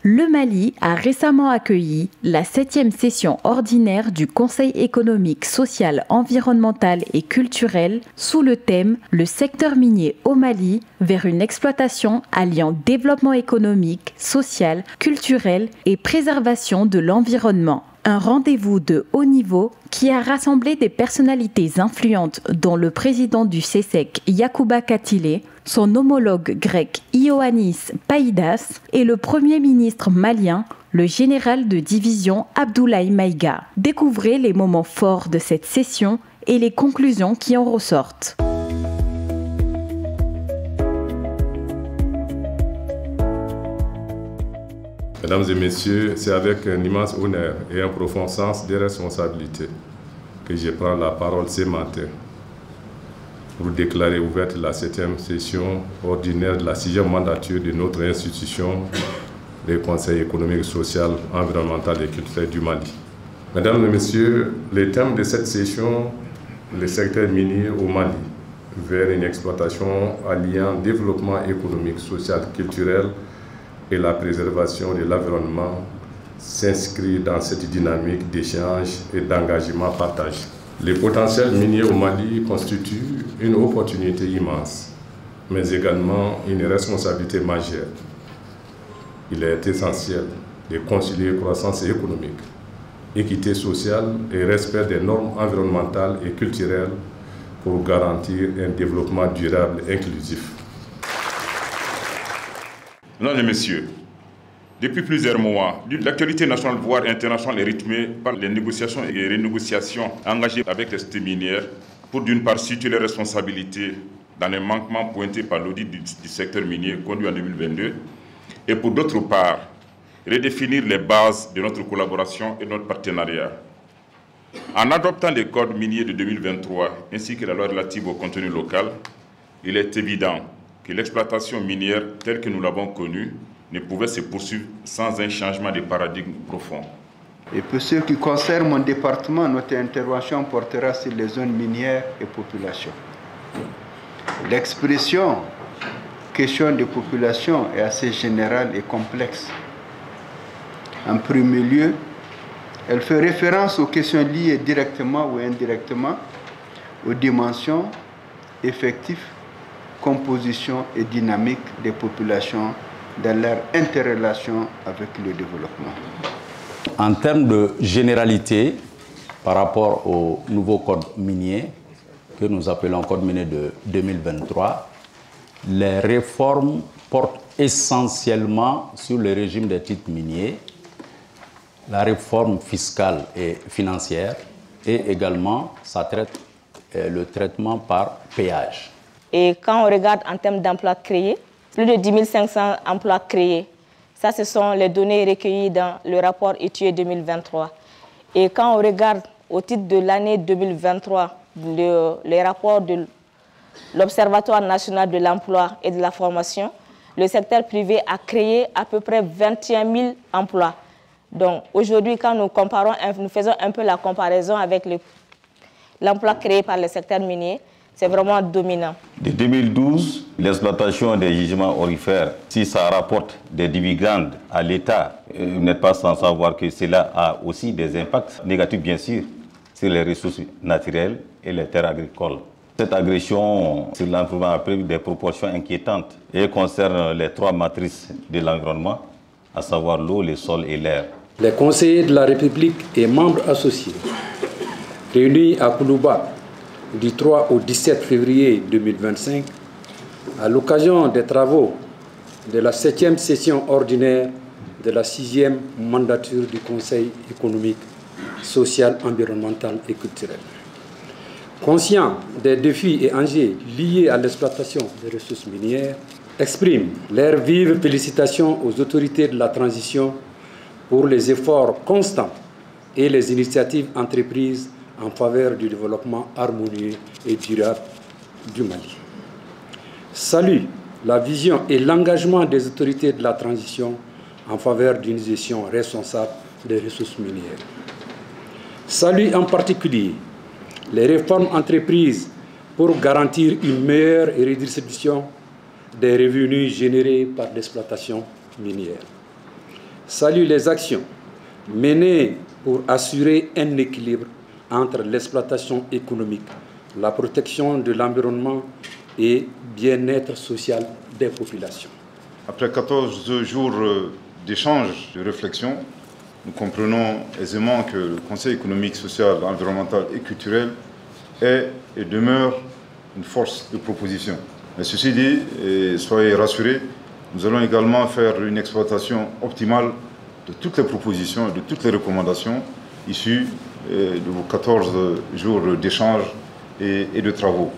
Le Mali a récemment accueilli la 7e session ordinaire du Conseil économique, social, environnemental et culturel sous le thème « Le secteur minier au Mali vers une exploitation alliant développement économique, social, culturel et préservation de l'environnement ». Un rendez-vous de haut niveau qui a rassemblé des personnalités influentes dont le président du CESEC, Yacouba Katile, son homologue grec Ioannis Païdas et le premier ministre malien, le général de division Abdoulaye Maïga. Découvrez les moments forts de cette session et les conclusions qui en ressortent. Mesdames et messieurs, c'est avec un immense honneur et un profond sens de responsabilité que je prends la parole ce matin pour déclarer ouverte la 7e session ordinaire de la 6e mandature de notre institution, le Conseil économique, social, environnemental et culturel du Mali. Mesdames et messieurs, le thème de cette session, le secteur minier au Mali, vers une exploitation alliant développement économique, social, culturel et la préservation de l'environnement, s'inscrit dans cette dynamique d'échange et d'engagement partagé. Le potentiel minier au Mali constitue une opportunité immense, mais également une responsabilité majeure. Il est essentiel de concilier croissance économique, équité sociale et respect des normes environnementales et culturelles pour garantir un développement durable et inclusif. Mesdames et messieurs, depuis plusieurs mois, l'actualité nationale voire internationale est rythmée par les négociations et renégociations engagées avec les sociétés minières pour d'une part situer les responsabilités dans les manquements pointés par l'audit du secteur minier conduit en 2022 et pour d'autre part redéfinir les bases de notre collaboration et de notre partenariat. En adoptant les codes miniers de 2023 ainsi que la loi relative au contenu local, il est évident que l'exploitation minière telle que nous l'avons connue ne pouvait se poursuivre sans un changement de paradigme profond. Et pour ce qui concerne mon département, notre intervention portera sur les zones minières et populations. L'expression question de population est assez générale et complexe. En premier lieu, elle fait référence aux questions liées directement ou indirectement aux dimensions effectives, composition et dynamique des populations dans leur interrelation avec le développement. En termes de généralité, par rapport au nouveau code minier, que nous appelons code minier de 2023, les réformes portent essentiellement sur le régime des titres miniers, la réforme fiscale et financière, et également ça traite le traitement par péage. Et quand on regarde en termes d'emplois créés, plus de 10 500 emplois créés. Ça, ce sont les données recueillies dans le rapport étudié 2023. Et quand on regarde au titre de l'année 2023, les rapports de l'Observatoire national de l'emploi et de la formation, le secteur privé a créé à peu près 21 000 emplois. Donc aujourd'hui, quand nous faisons un peu la comparaison avec l'emploi créé par le secteur minier, c'est vraiment dominant. De 2012, l'exploitation des gisements aurifères, si ça rapporte des dividendes à l'État, vous n'êtes pas sans savoir que cela a aussi des impacts négatifs, bien sûr, sur les ressources naturelles et les terres agricoles. Cette agression sur l'environnement a pris des proportions inquiétantes et concerne les 3 matrices de l'environnement, à savoir l'eau, le sol et l'air. Les conseillers de la République et membres associés, réunis à Koulouba, du 3 au 17 février 2025, à l'occasion des travaux de la 7e session ordinaire de la 6e mandature du Conseil économique, social, environnemental et culturel. Conscients des défis et enjeux liés à l'exploitation des ressources minières, expriment leurs vives félicitations aux autorités de la transition pour les efforts constants et les initiatives entreprises en faveur du développement harmonieux et durable du Mali. Salue la vision et l'engagement des autorités de la transition en faveur d'une gestion responsable des ressources minières. Salue en particulier les réformes entreprises pour garantir une meilleure redistribution des revenus générés par l'exploitation minière. salue les actions menées pour assurer un équilibre entre l'exploitation économique, la protection de l'environnement et bien-être social des populations. Après 14 jours d'échanges, de réflexion, nous comprenons aisément que le Conseil économique, social, environnemental et culturel est et demeure une force de proposition. Mais ceci dit, et soyez rassurés, nous allons également faire une exploitation optimale de toutes les propositions, de toutes les recommandations issues de vos 14 jours d'échanges et de travaux.